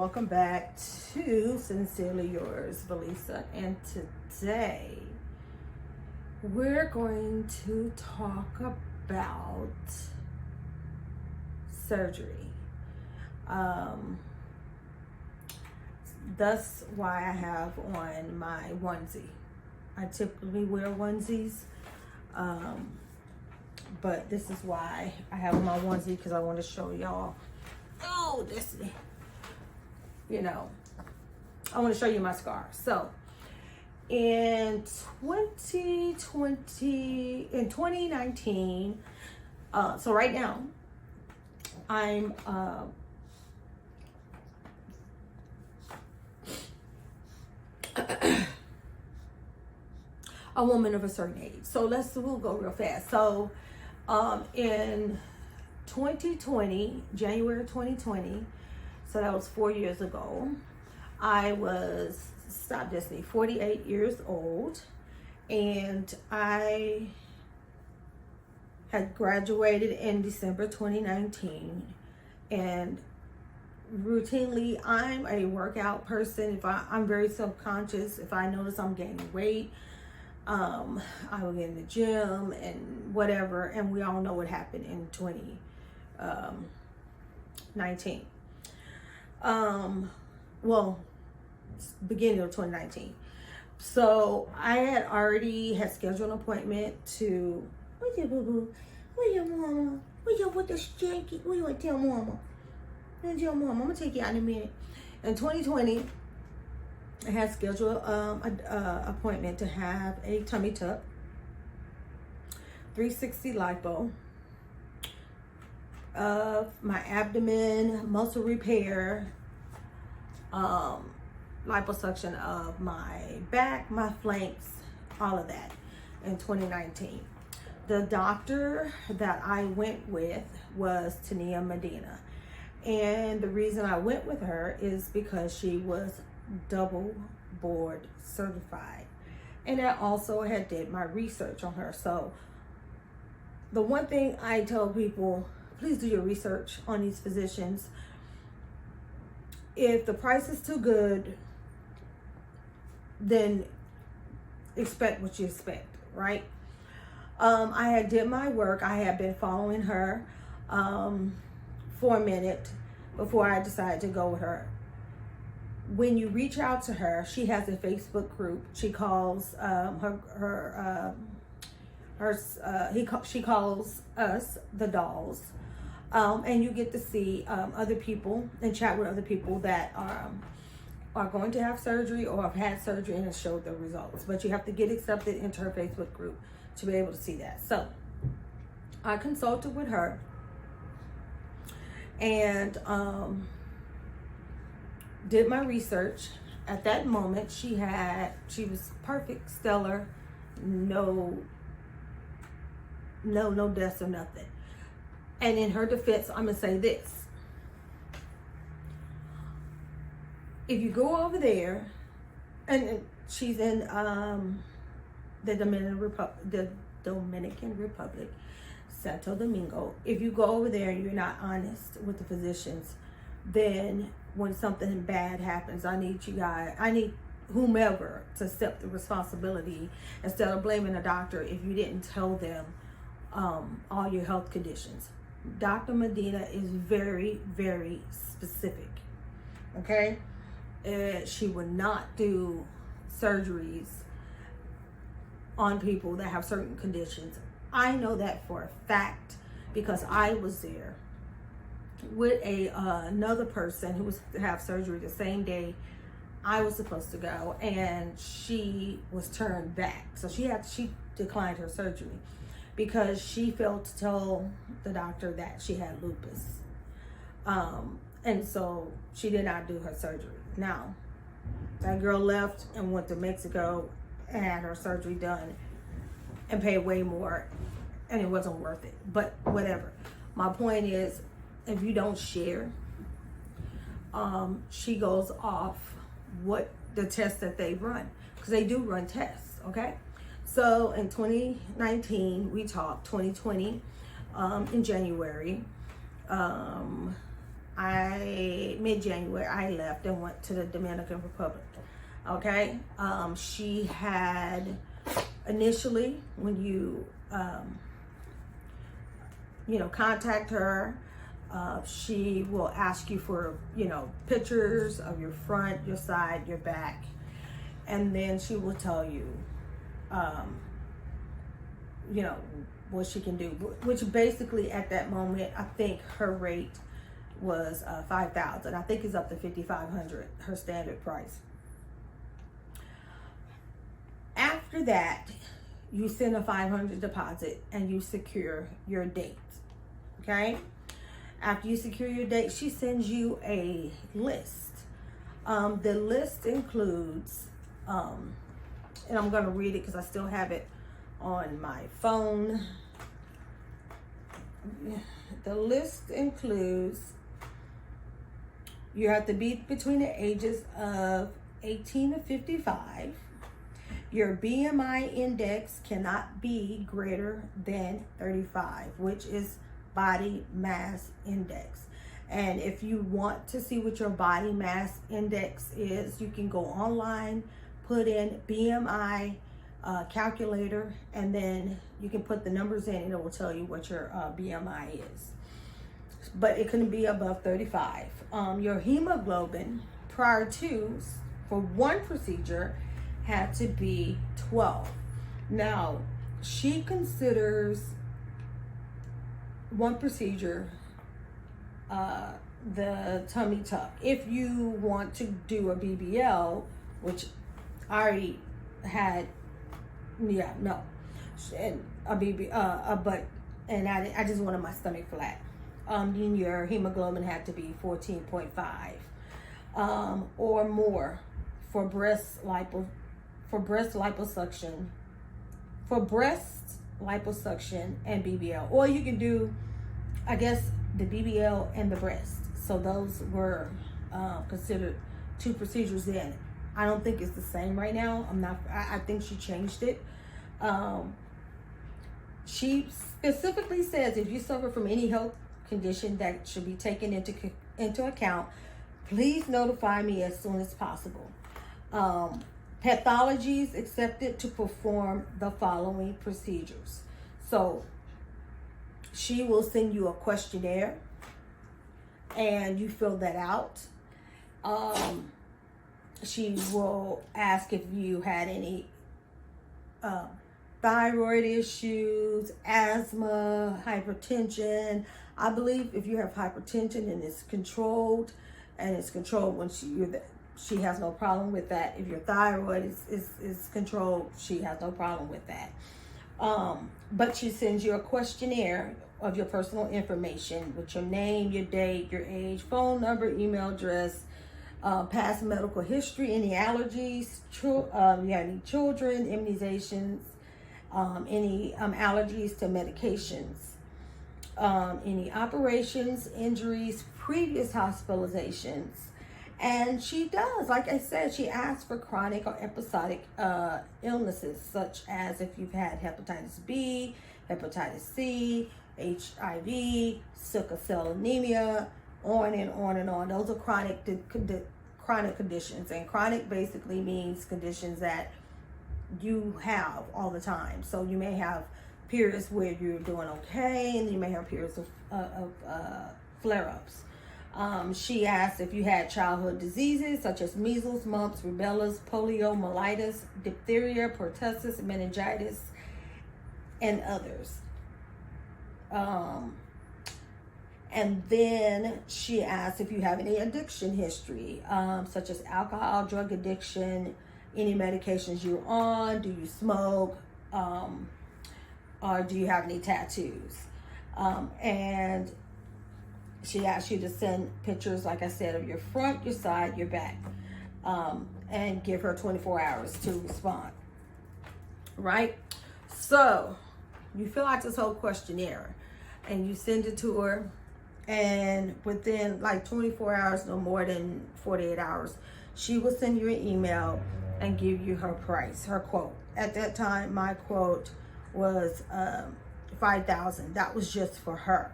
welcome back to Sincerely Yours, Belisa. And today we're going to talk about surgery. That's why I have on my onesie. I typically wear onesies, but this is why I have on my onesie, because I want to show y'all. Oh, this, you know, I want to show you my scar. So in 2019, so right now I'm a woman of a certain age. So we'll go real fast. So in 2020, January 2020, so that was 4 years ago, I was, 48 years old, and I had graduated in December 2019, and routinely, I'm a workout person. I'm very self-conscious. If I notice I'm gaining weight, I will get in the gym and whatever, and we all know what happened in 2019. Well, beginning of 2019. So I had already scheduled an appointment to, where's your boo-boo? Where's your mama? Where's your, what the stinky? What you want to tell mama? Where's your mama? I'm going to take you out in a minute. In 2020, I had scheduled an appointment to have a tummy tuck, 360 lipo, of my abdomen, muscle repair, liposuction of my back, my flanks, all of that in 2019. The doctor that I went with was Tania Medina. And the reason I went with her is because she was double board certified. And I also had did my research on her. So the one thing I tell people, please do your research on these physicians. If the price is too good, then expect what you expect, right? I had did my work. I had been following her for a minute before I decided to go with her. When you reach out to her, she has a Facebook group. She calls she calls us the dolls. And you get to see other people and chat with other people that are going to have surgery or have had surgery and have showed their results. But you have to get accepted into her Facebook group to be able to see that. So I consulted with her, and did my research. At that moment, she was perfect, stellar, no deaths or nothing. And in her defense, I'm gonna say this: if you go over there, and she's in the Dominican Republic, Santo Domingo. If you go over there and you're not honest with the physicians, then when something bad happens, I need whomever to accept the responsibility instead of blaming a doctor if you didn't tell them all your health conditions. Dr. Medina is very, very specific, okay? She would not do surgeries on people that have certain conditions. I know that for a fact because I was there with another person who was to have surgery the same day I was supposed to go, and she was turned back. So she declined her surgery because she failed to tell the doctor that she had lupus. And so she did not do her surgery. Now, that girl left and went to Mexico and had her surgery done and paid way more, and it wasn't worth it. But whatever. My point is, if you don't share, she goes off what the tests that they run, because they do run tests, okay? So in 2019, we talked. 2020, in January, mid-January, I left and went to the Dominican Republic. Okay, she had initially, when you contact her, she will ask you for pictures of your front, your side, your back, and then she will tell you what she can do, which basically at that moment, I think her rate was $5,000. I think it's up to $5,500, her standard price. After that, you send a $500 deposit and you secure your date. Okay? After you secure your date, she sends you a list. The list includes, and I'm going to read it because I still have it on my phone. The list includes, you have to be between the ages of 18 to 55. Your BMI index cannot be greater than 35, which is body mass index. And if you want to see what your body mass index is, you can go online, put in BMI calculator, and then you can put the numbers in and it will tell you what your BMI is. But it couldn't be above 35. Your hemoglobin prior to, for one procedure, had to be 12. Now, she considers one procedure the tummy tuck. If you want to do a BBL, which I already had, and a BB, and I just wanted my stomach flat. Then your hemoglobin had to be 14.5 or more for breast liposuction, and BBL. Or you can do, I guess, the BBL and the breast. So those were considered two procedures then. I don't think it's the same right now. I think she changed it. She specifically says if you suffer from any health condition that should be taken into account, please notify me as soon as possible. Pathologies accepted to perform the following procedures. So she will send you a questionnaire and you fill that out. She will ask if you had any thyroid issues, asthma, hypertension. I believe if you have hypertension and it's controlled, when she has no problem with that. If your thyroid is controlled, she has no problem with that. But she sends you a questionnaire of your personal information with your name, your date, your age, phone number, email address, past medical history, any allergies, you have any children, immunizations, any allergies to medications, any operations, injuries, previous hospitalizations. And she does, like I said, she asks for chronic or episodic illnesses, such as if you've had hepatitis B, hepatitis C, HIV, sickle cell anemia, on and on and on. Those are chronic conditions. And chronic basically means conditions that you have all the time. So you may have periods where you're doing okay, and you may have periods of flare-ups. She asked if you had childhood diseases such as measles, mumps, rubella, poliomyelitis, diphtheria, pertussis, meningitis, and others. And then she asked if you have any addiction history, such as alcohol, drug addiction, any medications you're on, do you smoke, or do you have any tattoos? And she asked you to send pictures, like I said, of your front, your side, your back, and give her 24 hours to respond. Right? So you fill out this whole questionnaire and you send it to her, and within like 24 hours, no more than 48 hours, she will send you an email and give you her price, her quote. At that time, my quote was $5,000. That was just for her.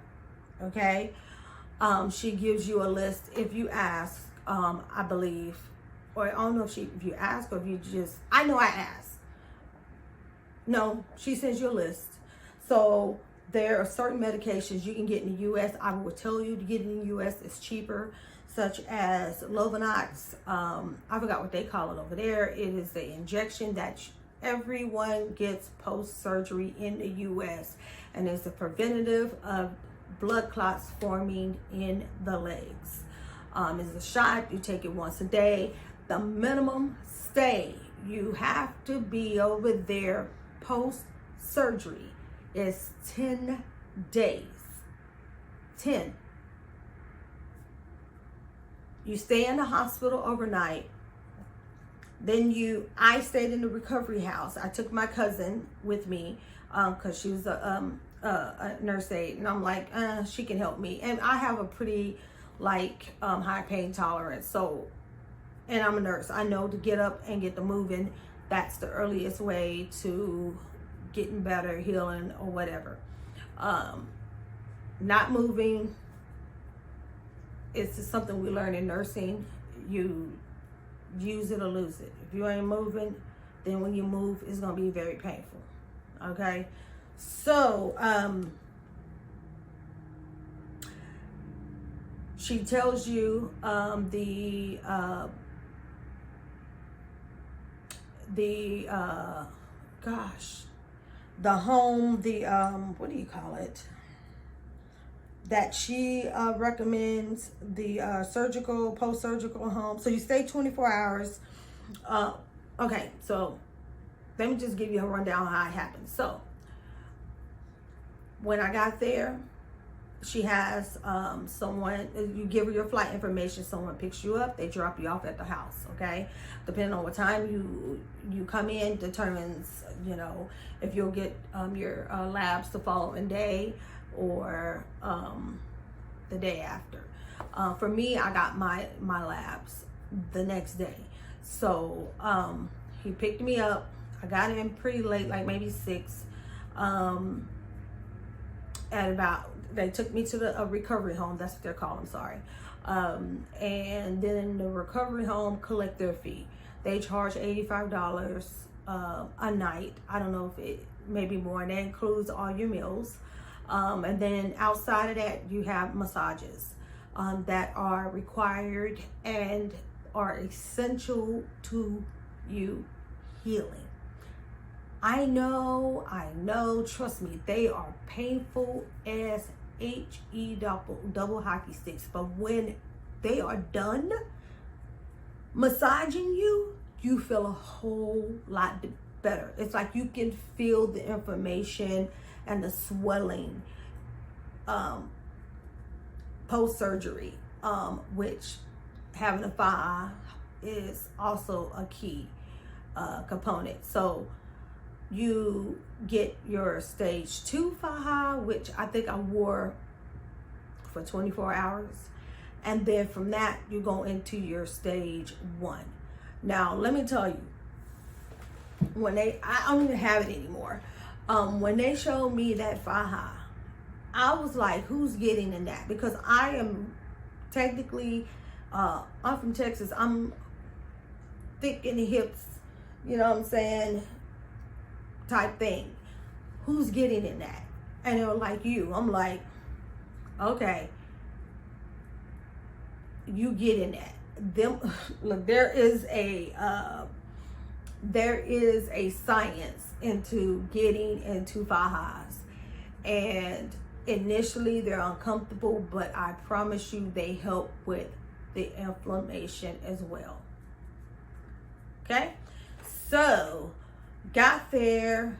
Okay. She gives you a list if you ask, I believe, or I don't know if you ask or if you just, I know I asked. No, she sends you a list. So there are certain medications you can get in the U.S. I will tell you to get in the U.S. It's cheaper, such as Lovenox. I forgot what they call it over there. It is the injection that everyone gets post-surgery in the U.S. and it's a preventative of blood clots forming in the legs. It's a shot. You take it once a day. The minimum stay you have to be over there post-surgery is 10 days. 10. You stay in the hospital overnight. Then I stayed in the recovery house. I took my cousin with me because she was a nurse aide, and I'm like, she can help me. And I have a pretty high pain tolerance. So, and I'm a nurse. I know to get up and get the moving. That's the earliest way to getting better, healing, or whatever. Not moving is just something we learn in nursing. You use it or lose it. If you ain't moving, then when you move, it's going to be very painful. Okay? So, she tells you the home, what do you call it? That she recommends, the post-surgical home. So you stay 24 hours. Okay, so let me just give you a rundown on how it happened. So when I got there, she has someone, you give her your flight information, someone picks you up, they drop you off at the house, okay? Depending on what time you come in determines, if you'll get your labs the following day or the day after. For me, I got my labs the next day. So he picked me up. I got in pretty late, like maybe 6. They took me to the recovery home. That's what they're called. I'm sorry. And then the recovery home collect their fee. They charge $85 a night. I don't know if it maybe more. And that includes all your meals. And then outside of that, you have massages that are required and are essential to you healing. I know, trust me, they are painful as HE double hockey sticks. But when they are done massaging you, you feel a whole lot better. It's like you can feel the inflammation and the swelling post-surgery, which having a faja is also a key component. So you get your stage 2 faja, which I think I wore for 24 hours. And then from that, you go into your stage 1. Now, let me tell you, I don't even have it anymore. When they showed me that faja, I was like, who's getting in that? Because I am technically, I'm from Texas. I'm thick in the hips, you know what I'm saying, type thing. Who's getting in that? And they were like, you. I'm like, okay, you get in that. Look, there is a science into getting into fajas, and initially they're uncomfortable, but I promise you they help with the inflammation as well. Okay, so got there,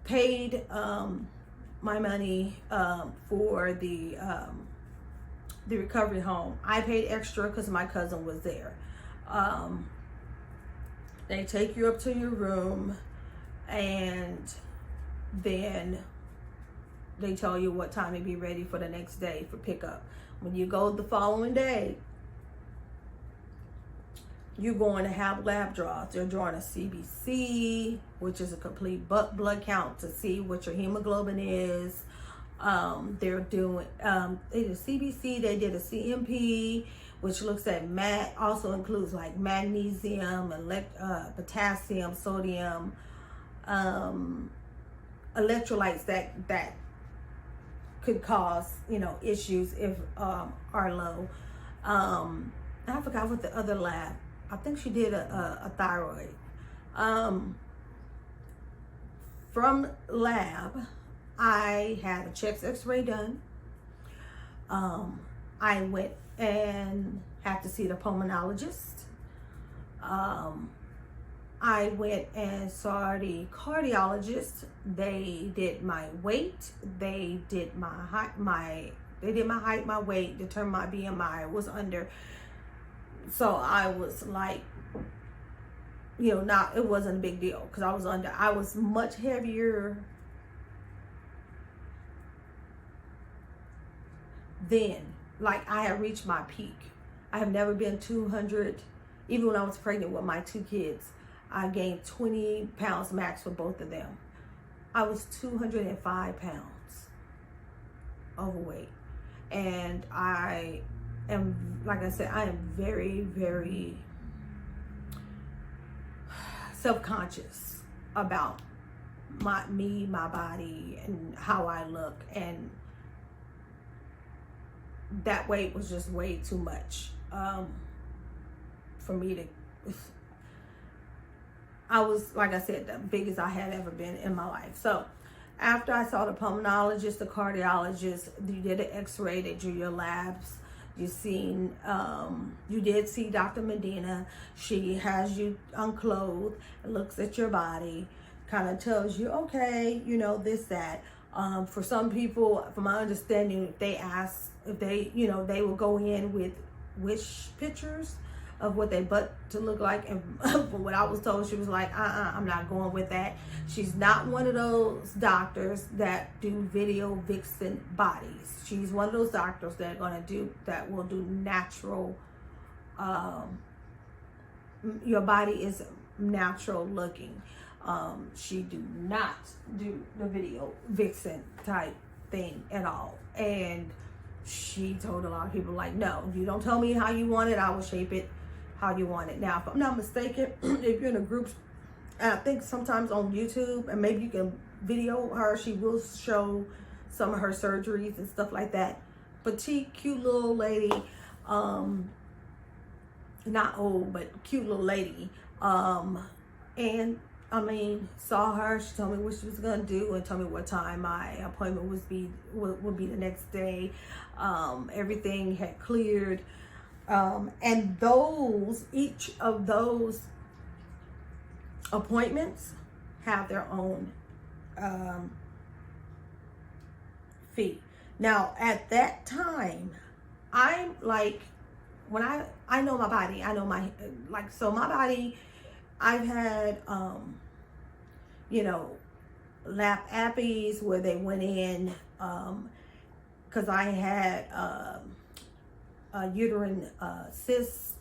paid my money for the recovery home. I paid extra because my cousin was there. They take you up to your room, and then they tell you what time to be ready for the next day for pickup. When you go the following day, you're going to have lab draws. They're drawing a CBC, which is a complete blood count to see what your hemoglobin is, They're doing, they did a CBC, they did a CMP, which looks at also includes like magnesium, potassium, sodium, electrolytes that could cause, issues if are low. I forgot what the other lab. I think she did a thyroid. From lab, I had a chest X-ray done. I went and had to see the pulmonologist. I went and saw the cardiologist. They did my weight. They did my height, my weight, determined my BMI was under. So I was like, it wasn't a big deal because I was under. I was much heavier then. Like, I had reached my peak. I have never been 200. Even when I was pregnant with my 2 kids, I gained 20 pounds max for both of them. I was 205 pounds overweight. And I am, like I said, I am very, very self-conscious about my body, and how I look. And that weight was just way too much for me to. I was, like I said, the biggest I had ever been in my life. So after I saw the pulmonologist, the cardiologist, you did an X-ray, they drew your labs. You did see Dr. Medina. She has you unclothed, looks at your body, kind of tells you, okay, this, that. For some people, from my understanding, they will go in with wish pictures of what they butt to look like. And from what I was told, she was like, I'm not going with that. She's not one of those doctors that do video vixen bodies. She's one of those doctors that will do natural, your body is natural looking. She do not do the video vixen type thing at all. And she told a lot of people, like, no, you don't tell me how you want it, I will shape it how you want it. Now, if I'm not mistaken, if you're in a group, I think sometimes on YouTube, and maybe you can video her, she will show some of her surgeries and stuff like that. Petite, cute little lady, not old, but cute little lady. And I mean, saw her, she told me what she was gonna do and told me what time my appointment would be the next day. Everything had cleared. And each of those appointments have their own fee. Now, at that time, I'm like, when I know my body, I know my body, I've had, lap appies where they went in, because I had a uterine cyst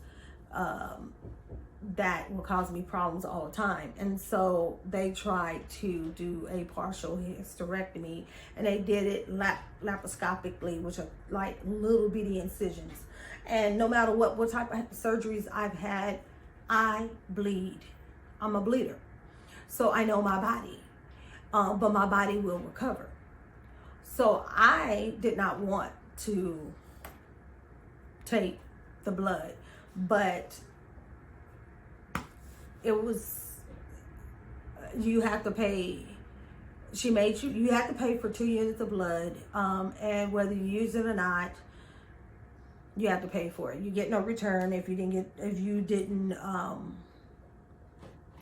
that will cause me problems all the time. And so they tried to do a partial hysterectomy, and they did it laparoscopically, which are like little bitty incisions. And no matter what type of surgeries I've had, I bleed. I'm a bleeder. So I know my body, but my body will recover. So I did not want to take the blood, but it was, you have to pay. She made you have to pay for 2 units of blood, and whether you use it or not, you have to pay for it. You get no return if you didn't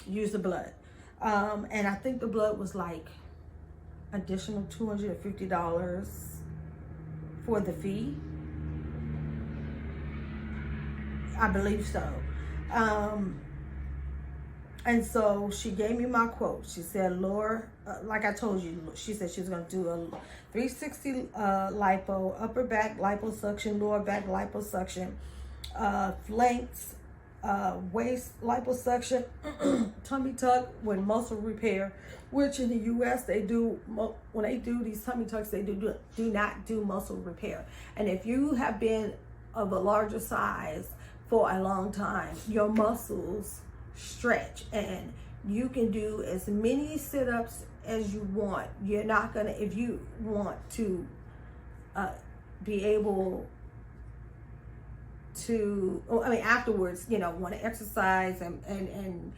use the blood. And I think the blood was like additional $250 for the fee. I believe so. And so she gave me my quote. She said, Laura, like I told you, she said she was going to do a 360 lipo, upper back liposuction, lower back liposuction, flanks waist liposuction, tummy tuck with muscle repair, which in the U.S. they do, when they do these tummy tucks, they do not do muscle repair. And if you have been of a larger size for a long time, your muscles stretch and you can do as many sit-ups as you want. You're not gonna, if you want to be able to, I mean, afterwards, you know, want to exercise and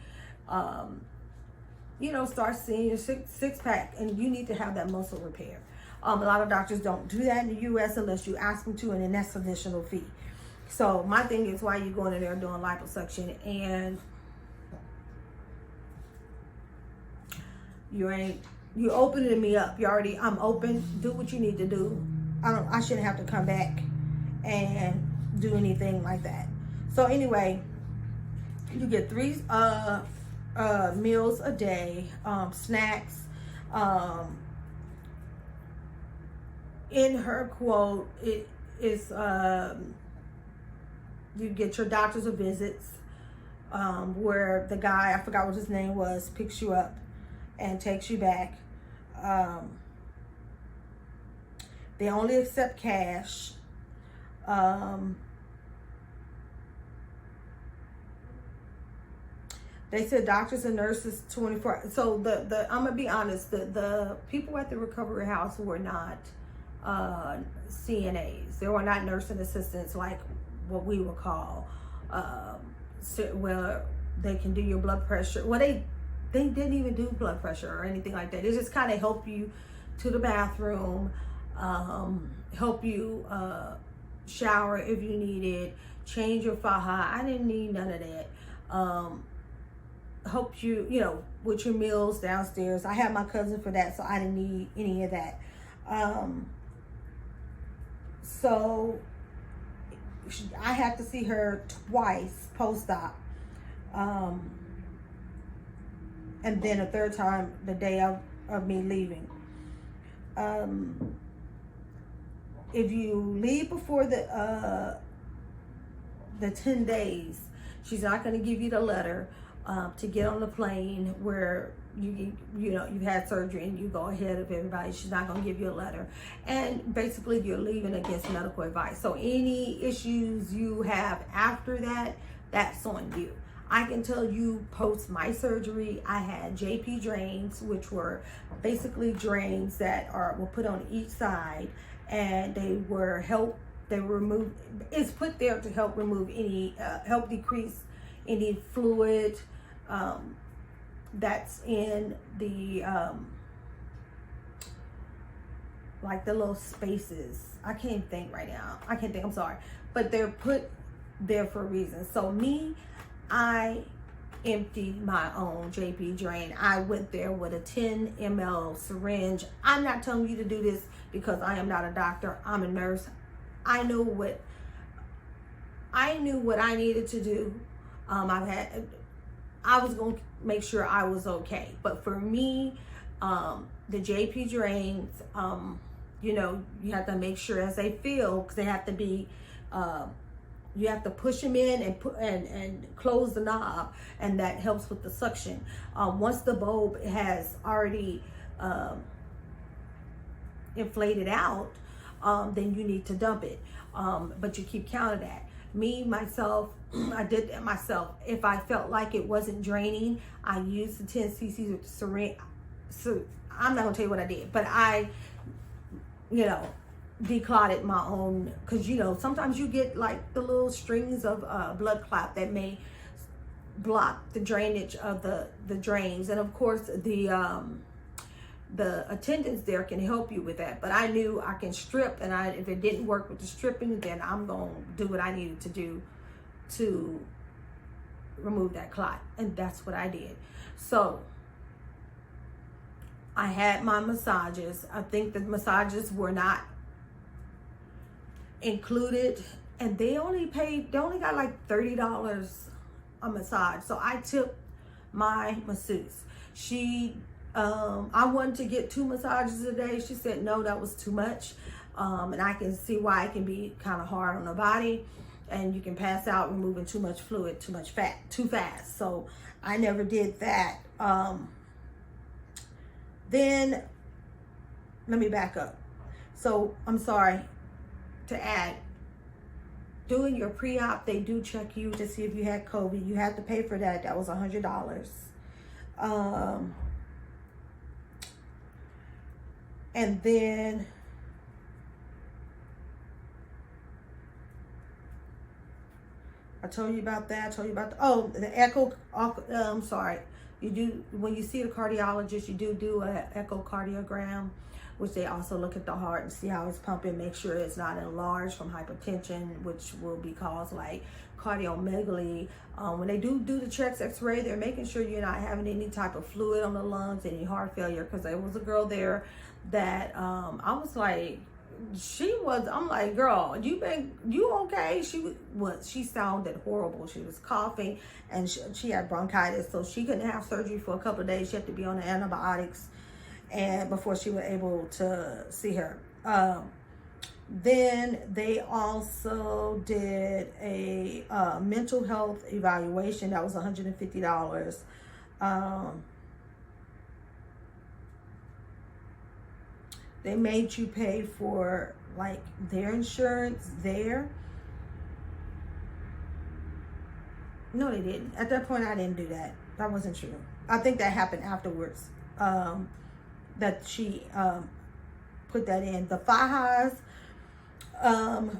you know, start seeing your six pack, and you need to have that muscle repair. A lot of doctors don't do that in the U.S. unless you ask them to, and then that's an additional fee. So my thing is, why you going in there doing liposuction and you opening me up. I'm open. Do what you need to do. I shouldn't have to come back and do anything like that. So anyway, you get 3 meals a day, snacks. In her quote, it is you get your doctor's visits, where the guy, I forgot what his name was, picks you up and takes you back. They only accept cash. They said doctors and nurses 24. So I'm gonna be honest, the people at the recovery house were not CNAs. They were not nursing assistants like what we would call where they can do your blood pressure. Well, they didn't even do blood pressure or anything like that. They just kind of help you to the bathroom, help you shower if you need it, change your faja. I didn't need none of that. Help you, you know, with your meals downstairs. I had my cousin for that, so I didn't need any of that. So I had to see her twice post-op. And then a third time the day of me leaving. If you leave before the 10 days, she's not going to give you the letter to get on the plane where you know you've had surgery and you go ahead of everybody. She's not going to give you a letter, and basically you're leaving against medical advice. So any issues you have after that, that's on you. I can tell you, post my surgery, I had JP drains, which were basically drains that were put on each side, and they were removed. It's put there to help remove any, help decrease any fluid that's in the like the little spaces. I can't think right now. I'm sorry, but they're put there for a reason. So I emptied my own JP drain. I went there with a 10 ml syringe. I'm not telling you to do this because I am not a doctor. I'm a nurse. I knew what I needed to do. I was going to make sure I was okay. But for me, the JP drains, you know, you have to make sure as they fill, because they have to be, you have to push them in and close the knob, and that helps with the suction. Once the bulb has already inflated out, then you need to dump it. But you keep count of that. Myself, I did that myself. If I felt like it wasn't draining, I used the 10 cc's with the syringe. So I'm not gonna tell you what I did, but I, you know, declotted my own, because you know sometimes you get like the little strings of blood clot that may block the drainage of the drains, and of course the attendants there can help you with that. But I knew I can strip, and if it didn't work with the stripping, then I'm gonna do what I needed to do to remove that clot, and that's what I did. So I had my massages. I think the massages were not included, and they only got like $30 a massage. So I tipped my masseuse. I wanted to get 2 massages a day. She said no, that was too much, and I can see why it can be kind of hard on the body. and you can pass out removing too much fluid, too much fat, too fast. So I never did that. Then let me back up. So I'm sorry to add, doing your pre-op, they do check you to see if you had COVID. You have to pay for that. That was $100. And then I told you about that. I told you about the echo. I'm sorry. You do, when you see the cardiologist, you do an echocardiogram, which they also look at the heart and see how it's pumping, make sure it's not enlarged from hypertension, which will be caused like cardiomegaly. When they do the chest x-ray, they're making sure you're not having any type of fluid on the lungs, any heart failure, because there was a girl there that I was like, I'm like, girl, you okay? She sounded horrible. She was coughing, and she had bronchitis, so she couldn't have surgery for a couple of days. She had to be on the antibiotics, and before she was able to see her. Then they also did a mental health evaluation. That was $150. They made you pay for like their insurance there. No, they didn't. At that point, I didn't do that. That wasn't true. I think that happened afterwards. That she put that in. The Fajas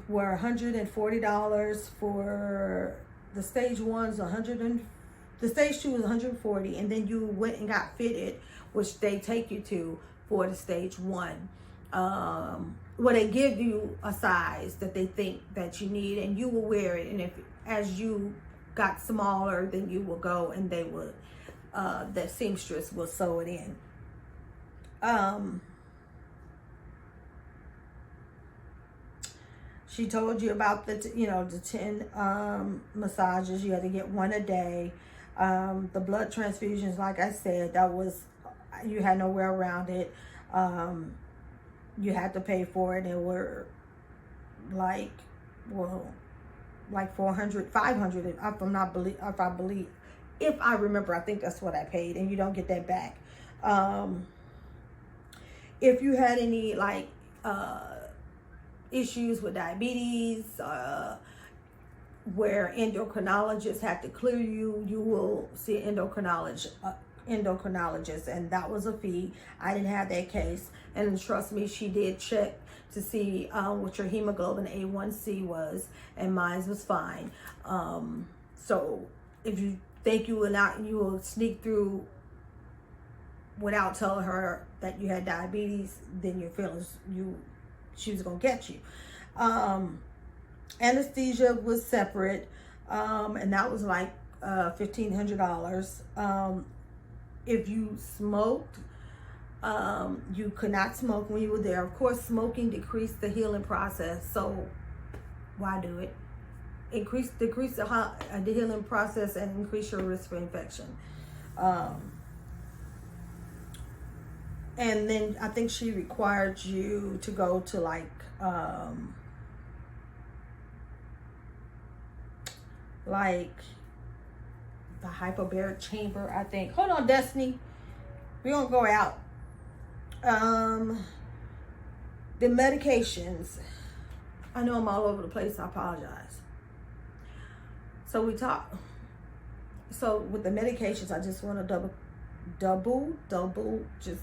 were $140 for the stage one's the stage 2 was $140, and then you went and got fitted, which they take you to for the stage 1. Where they give you a size that they think that you need, and you will wear it, and if as you got smaller, then you will go and they would the seamstress will sew it in. She told you about the 10 massages. You had to get 1 a day. The blood transfusions, like I said, that was, you had nowhere around it. You had to pay for it. It were like 400, 500. If I remember, I think that's what I paid, and you don't get that back. If you had any like issues with diabetes, where endocrinologists had to clear you, you will see an endocrinologist, and that was a fee. I didn't have that case, and trust me, she did check to see what your hemoglobin A1C was, and mine was fine. So if you think you will sneak through without telling her that you had diabetes, then your feelings, she was gonna get you. Anesthesia was separate, and that was like $1,500. If you smoked, you could not smoke when you were there. Of course, smoking decreased the healing process, so why do it? Decrease the healing process and increase your risk for infection. And then I think she required you to go to like the hyperbaric chamber, I think. Hold on, Destiny. We don't go out. The medications. I know I'm all over the place. I apologize. So with the medications, I just want to double, just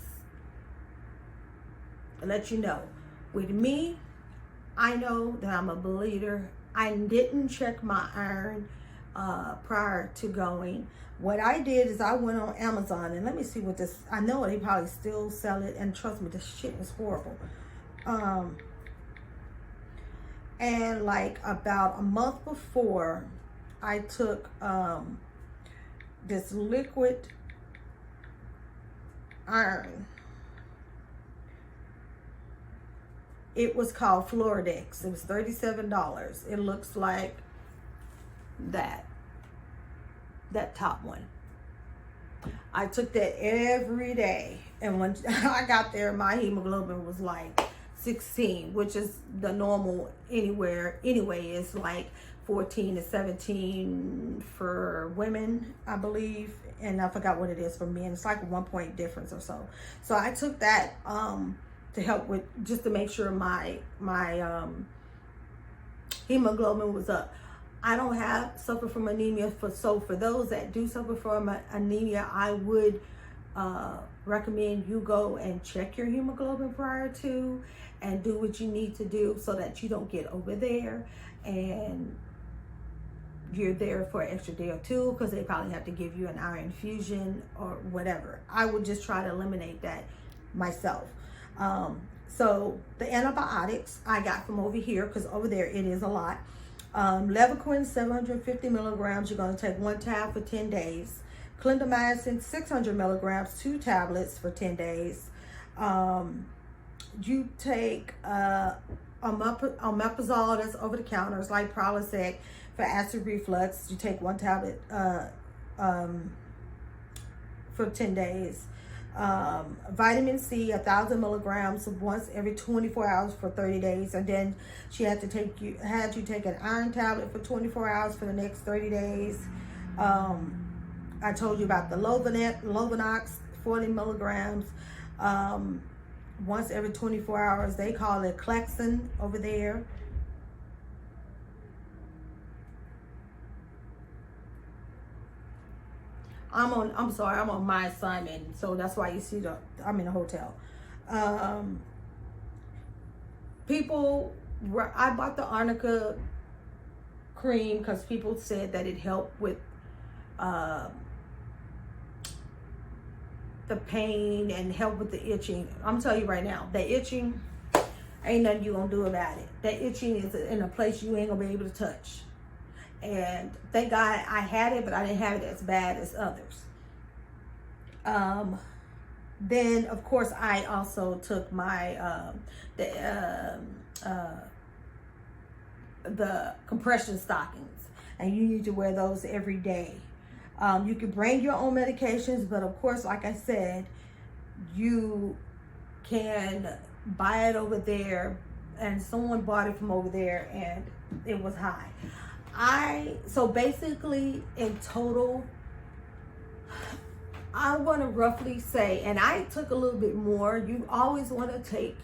let you know. With me, I know that I'm a bleeder. I didn't check my iron prior to going. What I did is I went on Amazon, and let me see what this, I know they probably still sell it, and trust me, this shit was horrible. And like about a month before, I took this liquid iron. It was called Floridex. It was $37. It looks like that top one. I took that every day, and when I got there, my hemoglobin was like 16, which is the normal anyway. It's like 14 to 17 for women, I believe, and I forgot what it is for men. It's like a 1 point difference or so. So I took that to help with, just to make sure my hemoglobin was up. I don't suffer from anemia, so for those that do suffer from anemia, I would recommend you go and check your hemoglobin prior to, and do what you need to do so that you don't get over there and you're there for an extra day or two, because they probably have to give you an iron infusion or whatever. I would just try to eliminate that myself. So the antibiotics I got from over here, because over there it is a lot. Levaquin 750 milligrams, you're going to take 1 tab for 10 days. Clindamycin 600 milligrams, 2 tablets for 10 days. You take omeprazole, that's over the counter. It's like Prilosec for acid reflux. You take 1 tablet for 10 days. Vitamin C, 1,000 milligrams once every 24 hours for 30 days. And then she had you take an iron tablet for 24 hours for the next 30 days. I told you about the Lovenox, 40 milligrams, once every 24 hours. They call it Clexin over there. I'm sorry, I'm on my assignment, so that's why you see I'm in a hotel. I bought the Arnica cream because people said that it helped with the pain and help with the itching. I'm telling you right now, the itching, ain't nothing you gonna do about it. That itching is in a place you ain't gonna be able to touch. And thank God I had it, but I didn't have it as bad as others. Then of course I also took my the compression stockings, and you need to wear those every day. You can bring your own medications, but of course, like I said, you can buy it over there, and someone bought it from over there and it was high. So basically in total, I want to roughly say, and I took a little bit more. You always want to take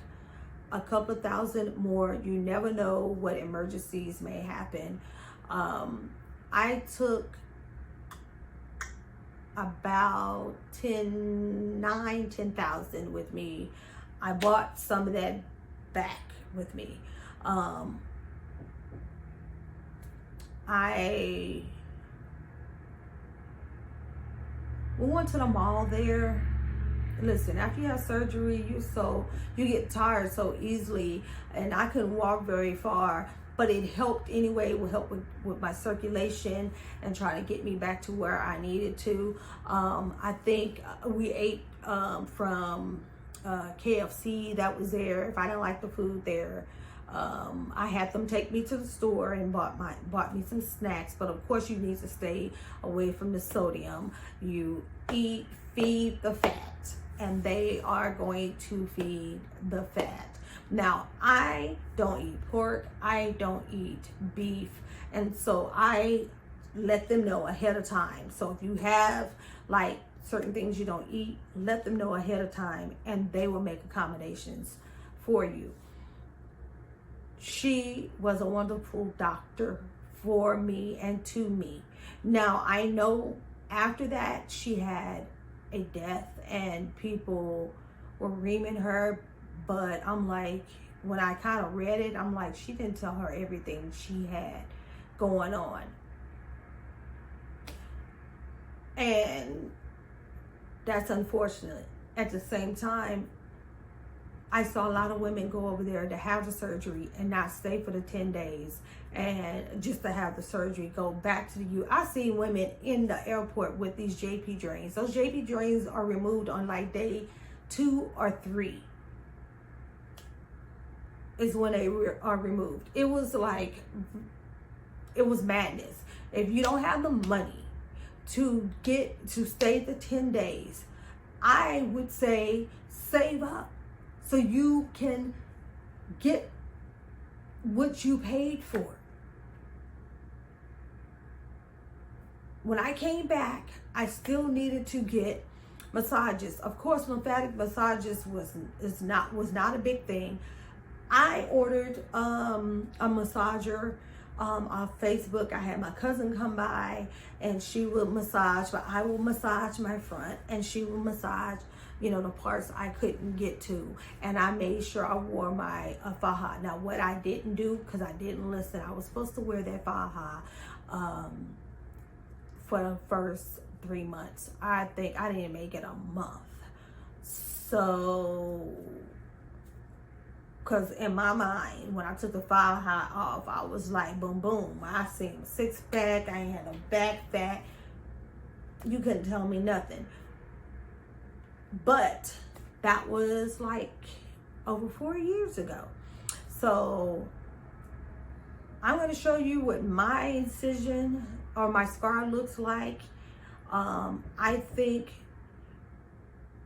a couple of thousand more. You never know what emergencies may happen. I took about 10,000 with me. I bought some of that back with me. We went to the mall there. Listen, after you have surgery, you get tired so easily, and I couldn't walk very far, but it helped anyway. It would help with my circulation and try to get me back to where I needed to. I think we ate from KFC that was there. If I didn't like the food there, I had them take me to the store and bought me some snacks. But of course, you need to stay away from the sodium. You feed the fat, and they are going to feed the fat. Now, I don't eat pork, I don't eat beef, and so I let them know ahead of time. So if you have like certain things you don't eat, let them know ahead of time, and they will make accommodations for you. She was a wonderful doctor for me and to me. Now, I know after that she had a death and people were reaming her, but I'm like, when I kind of read it, I'm like, she didn't tell her everything she had going on. And that's unfortunate. At the same time, I saw a lot of women go over there to have the surgery and not stay for the 10 days and just to have the surgery, go back to the U. I seen women in the airport with these JP drains. Those JP drains are removed on like day 2 or 3 is when they are removed. It was madness. If you don't have the money to stay the 10 days, I would say save up so you can get what you paid for. when I came back, I still needed to get massages. Of course, lymphatic massages was not a big thing. I ordered a massager off Facebook. I had my cousin come by and she would massage, but I will massage my front and she will massage, you know, the parts I couldn't get to. And I made sure I wore my faja. Now, what I didn't do, because I didn't listen, I was supposed to wear that faja for the first 3 months. I think I didn't make it a month. So, because in my mind, when I took the faja off, I was like, boom, boom. I seen a six pack. I ain't had a back fat. You couldn't tell me nothing. But that was like over 4 years ago. So I'm going to show you what my incision or my scar looks like. I think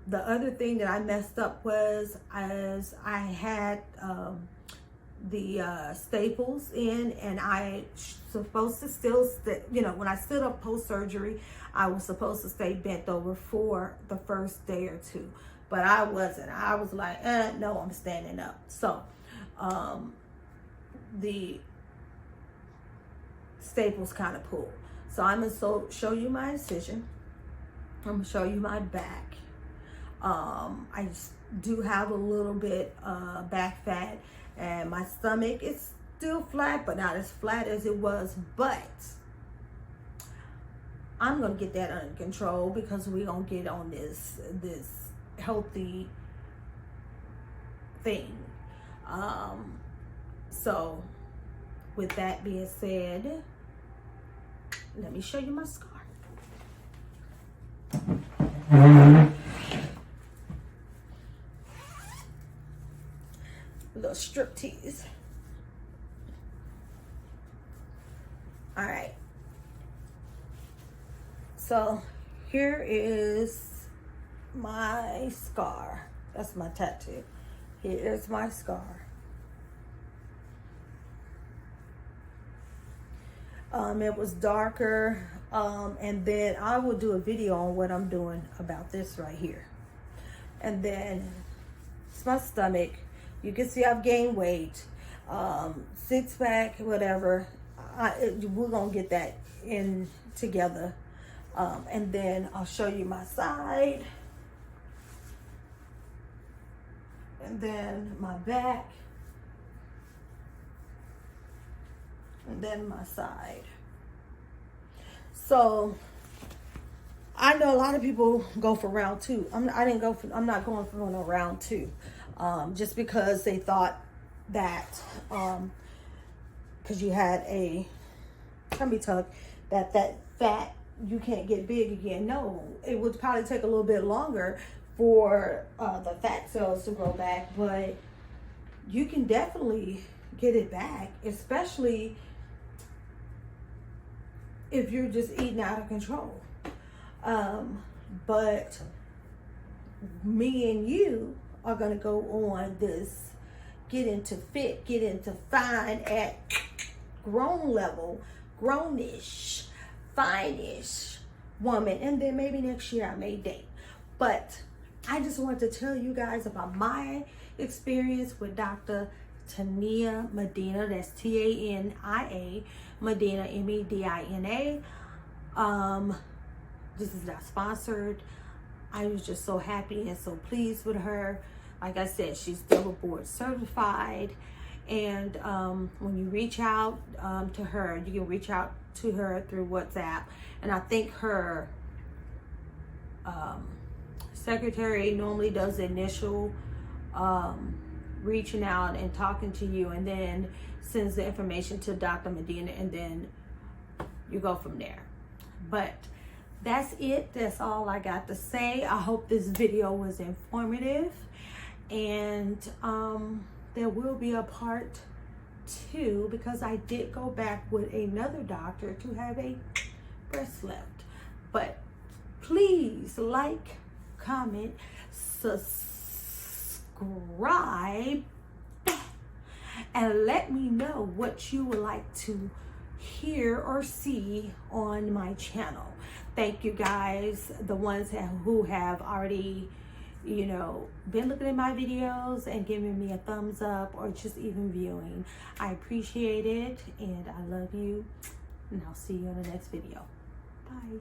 the other thing that I messed up was as I had the staples in, and I supposed to still, you know, when I stood up post-surgery, I was supposed to stay bent over for the first day or two, but I wasn't. I was like, no, I'm standing up. So the staples kind of pulled. So I'm gonna show you my incision. I'm gonna show you my back. I do have a little bit back fat, and my stomach is still flat, but not as flat as it was. But I'm gonna get that under control because we're gonna get on this healthy thing. So with that being said, let me show you my scar. Little strip tease. All right. So here is my scar. That's my tattoo. Here is my scar. It was darker, and then I will do a video on what I'm doing about this right here. And then it's my stomach. You can see I've gained weight, six pack, whatever. We're gonna get that in together, and then I'll show you my side, and then my back, and then my side. So I know a lot of people go for round two. I'm not going for no round two, just because they thought that because you had a tummy tuck that fat, you can't get big again. No, it would probably take a little bit longer for the fat cells to grow back, but you can definitely get it back, especially if you're just eating out of control. But me and you are gonna go on this get into fit, get into fine at grown level, grownish, fine-ish woman, and then maybe next year I may date. But I just want to tell you guys about my experience with Dr. Tania Medina. That's Tania Medina, Medina. This is not sponsored. I was just so happy and so pleased with her. Like I said, she's double board certified. And when you reach out to her, you can reach out to her through WhatsApp. And I think her secretary normally does the initial reaching out and talking to you, and then sends the information to Dr. Medina, and then you go from there. But that's it. That's all I got to say. I hope this video was informative, and there will be a part 2 because I did go back with another doctor to have a breast lift. But please like, comment, subscribe, and let me know what you would like to hear or see on my channel. Thank you guys, the ones who have already, you know, been looking at my videos and giving me a thumbs up or just even viewing. I appreciate it, and I love you, and I'll see you in the next video. Bye.